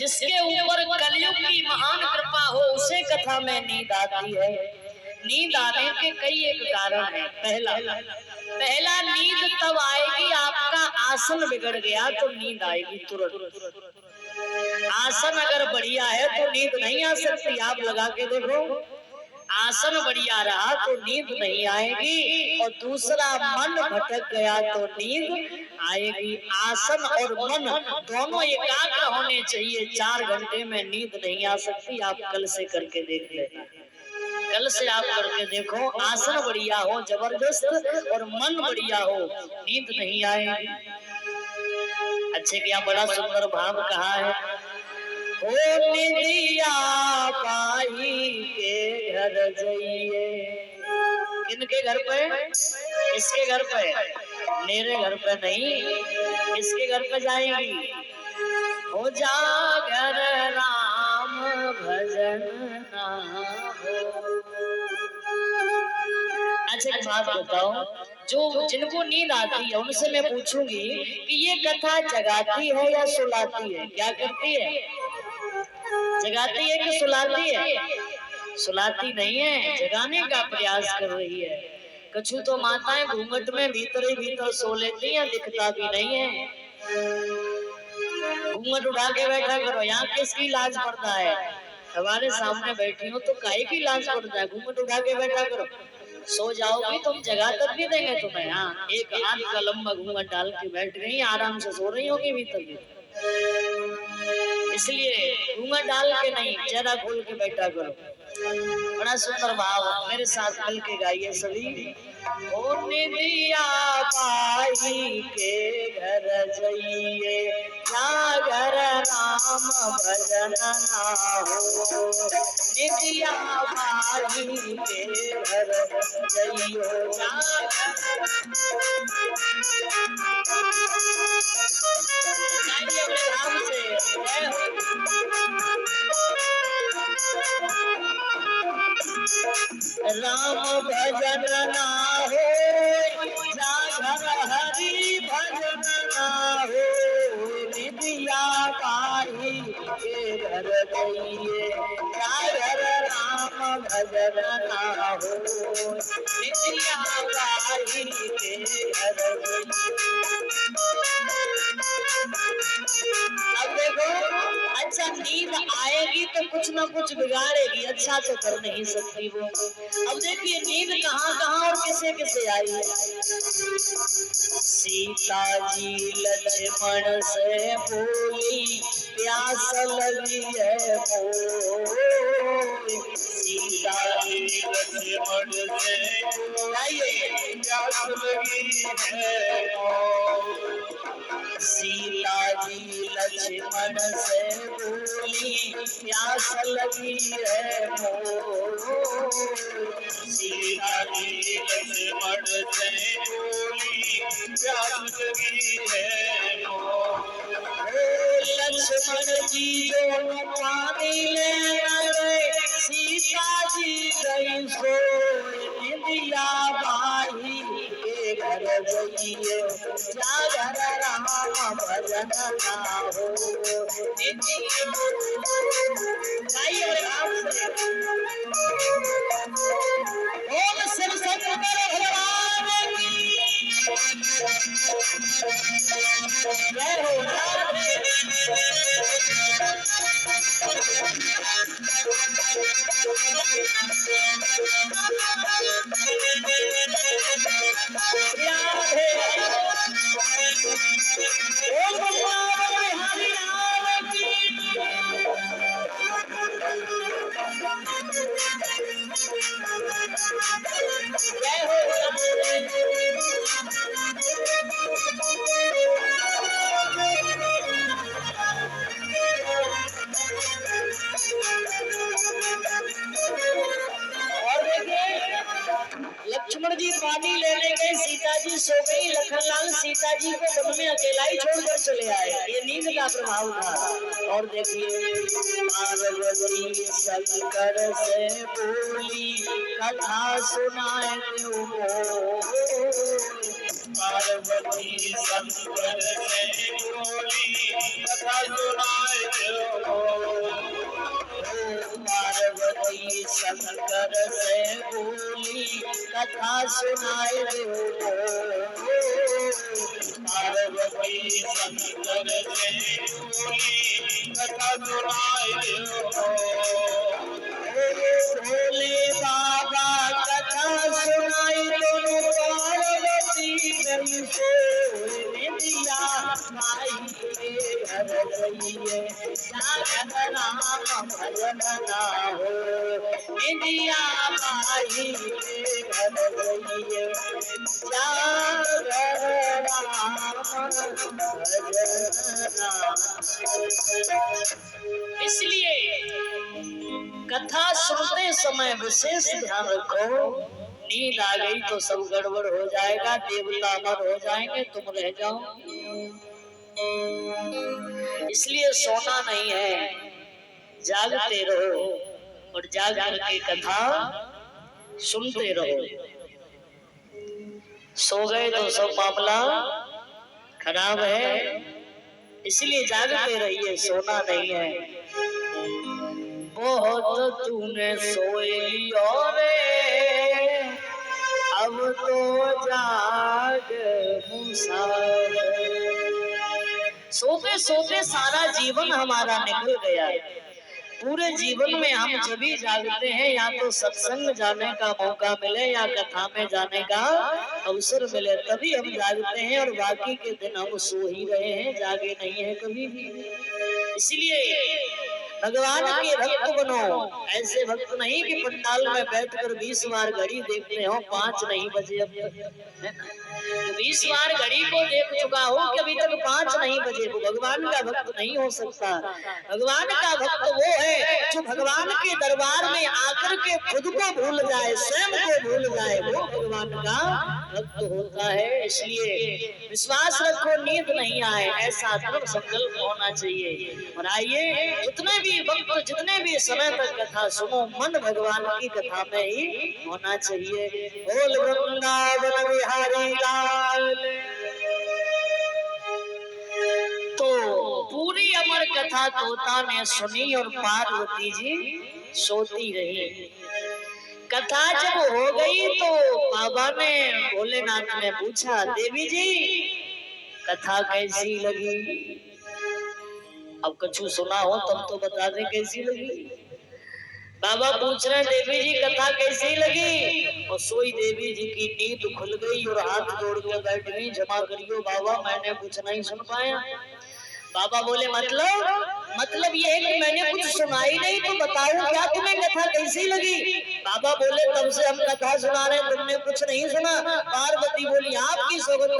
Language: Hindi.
जिसके ऊपर कलयुग की महान कृपा हो उसे कथा में नींद आती है। नींद आने के कई एक कारण है। पहला नींद तब आएगी आपका आसन बिगड़ गया तो नींद आएगी तुरंत। आसन अगर बढ़िया है तो नींद नहीं आ सकती। आप लगा के देखो, आसन बढ़िया रहा तो नींद नहीं आएगी। और दूसरा, मन भटक गया तो नींद आएगी। आसन और मन दोनों एकाग्र होने चाहिए। 4 घंटे में नींद नहीं आ सकती। आप कल से करके देख लेना। कल से आप करके देखो, आसन बढ़िया हो जबरदस्त और मन बढ़िया हो, नींद नहीं आएगी। अच्छे क्या बड़ा सुंदर भाव कहा है, ओ निदिया पाई के घर जाइए। किनके घर पे? इसके घर पे, मेरे घर पे नहीं, इसके घर पे जाएंगी। हो जागर राम भजन ना हो। अच्छा एक बात बताओ, जो जिनको नींद आती है उनसे मैं पूछूंगी कि ये कथा जगाती है या सुलाती है? क्या करती है? जगाती है कि सुलाती है? सुलाती नहीं है, जगाने का प्रयास कर रही है। कछु तो माताएं घूंघट में भीतर ही भीतर सो लेती हैं, दिखता भी नहीं है। घूंघट उठा के बैठा करो, यहाँ किसकी लाज पड़ता है? हमारे सामने बैठी हो तो काहे की लाज पड़ता है? घूंघट उठा के बैठा करो, सो जाओगी तुम, जगा तक भी देंगे तुम्हें। हाँ, एक हाथ का लंबा घूंघट डाल के बैठ गई, आराम से सो रही होगी भीतर भी। इसलिए घूंघट डाल के नहीं, चेहरा खोल के बैठा करो। बड़ा सुंदर भाव, मेरे साथ मिल के गाइए सभी। ओ निदिया पाई के घर जाइए, जागर राम भजन ना हो। निदिया पाई के घर जाइयो, राम से राम भजन ना हो, जागर हरि भजन ना हो। निदिया पाई के घर जाइए, जागर राम भजन ना हो। निदिया पाई के घर जाइए। अब देखो, अच्छा नींद आएगी तो कुछ ना कुछ बिगाड़ेगी, अच्छा तो कर नहीं सकती वो। अब देखिए नींद कहाँ कहाँ और किसे किसे आई। सीता जी लक्ष्मण से बोली, प्यास लगी है मोरी। सीता जी लक्ष्मण से बोली, प्यास लगी है मोरी। सीता जी लक्ष्मण से बोली, प्यास लगी है मोरी। सीता जी लक्ष्मण से बोली, प्यास लगी है मोरी। लक्ष्मण जी दोनों पानी लेने गए, सीता जी गई सोए। निदिया बाई के घर जाइए, जागर राम भजन ना हो। ओम शिव शंकर भगवान की जय हो। लक्ष्मण जी पानी लेने गए, सीता जी सो गई। लखनलाल सीता जी को वन में अकेला ही छोड़कर चले आए। ये नींद का प्रभाव था। और देखिए पार्वती शंकर से बोली, कथा सुनाए दो। पार्वती शंकर से बोली, कथा सुनाए दो। शंकर से बोली कथा सुनाए पार्वती शंकर से बोली कथा सुनाए भोले बाबा कथा सुनाई दोनों पार्वती गई सोने दिया माई के घर गई जागरण राम भजन ना हो इंदिया माई के घर गई जागरण राम भजन ना। इसलिए कथा सुनते समय विशेष ध्यान रखो, नींद आ गई तो सब गड़बड़ हो जाएगा, देवता अमर हो जाएंगे, तुम रह जाओ। इसलिए सोना नहीं है, जागते रहो और जाग के कथा सुनते रहो। सो गए तो सब मामला खराब है, इसलिए जागते रहिए, सोना नहीं है। बहुत तूने सोए लियो रे अब तो जाग मुसाफिर। सोते सोते सारा जीवन हमारा निकल गया। पूरे जीवन में हम जब भी जागते हैं, या तो सत्संग जाने का मौका मिले या कथा में जाने का अवसर मिले, तभी हम जागते हैं, और बाकी के दिन हम सो ही रहे हैं, जागे नहीं है कभी भी। इसलिए भगवान के भक्त बनो, ऐसे भक्त नहीं कि पंडाल में बैठकर 20 बार घड़ी देखते हो, 5 नहीं बजे अब तक, 20 बार घड़ी को देख चुका हो कि अभी तक 5 नहीं बजे, वो भगवान का भक्त नहीं हो सकता। भगवान का भक्त वो है जो भगवान के दरबार में आकर के खुद को भूल जाए, स्वयं को भूल जाए, वो भगवान का भक्त होता है। इसलिए विश्वास रखो, नींद नहीं आए, ऐसा दृढ़ संकल्प होना चाहिए। और आइए, जितने भी वक्त, जितने भी समय तक कथा सुनो, मन भगवान की कथा में ही होना चाहिए। बोल वृंदावन बिहारी लाल। तो पूरी अमर कथा तोता ने सुनी और पार्वती जी सोती रही। कथा जब हो गई तो बाबा ने, भोलेनाथ ने पूछा, देवी जी कथा कैसी लगी? अब कछु सुना हो तब तो बता दे कैसी लगी। बाबा पूछ रहे, देवी जी कथा कैसी लगी? और सोई देवी जी की नींद खुल गई और हाथ जोड़ के बैठ गई, क्षमा करियो बाबा, मैंने कुछ नहीं सुन पाया। बाबा बोले, मतलब ये है कि मैंने कुछ सुनाई नहीं, तो बताओ क्या तुम्हें कथा कैसी लगी? बाबा बोले, तब से हम कथा सुना रहे, तुमने कुछ नहीं सुना। पार्वती बोली, आपकी सौगंध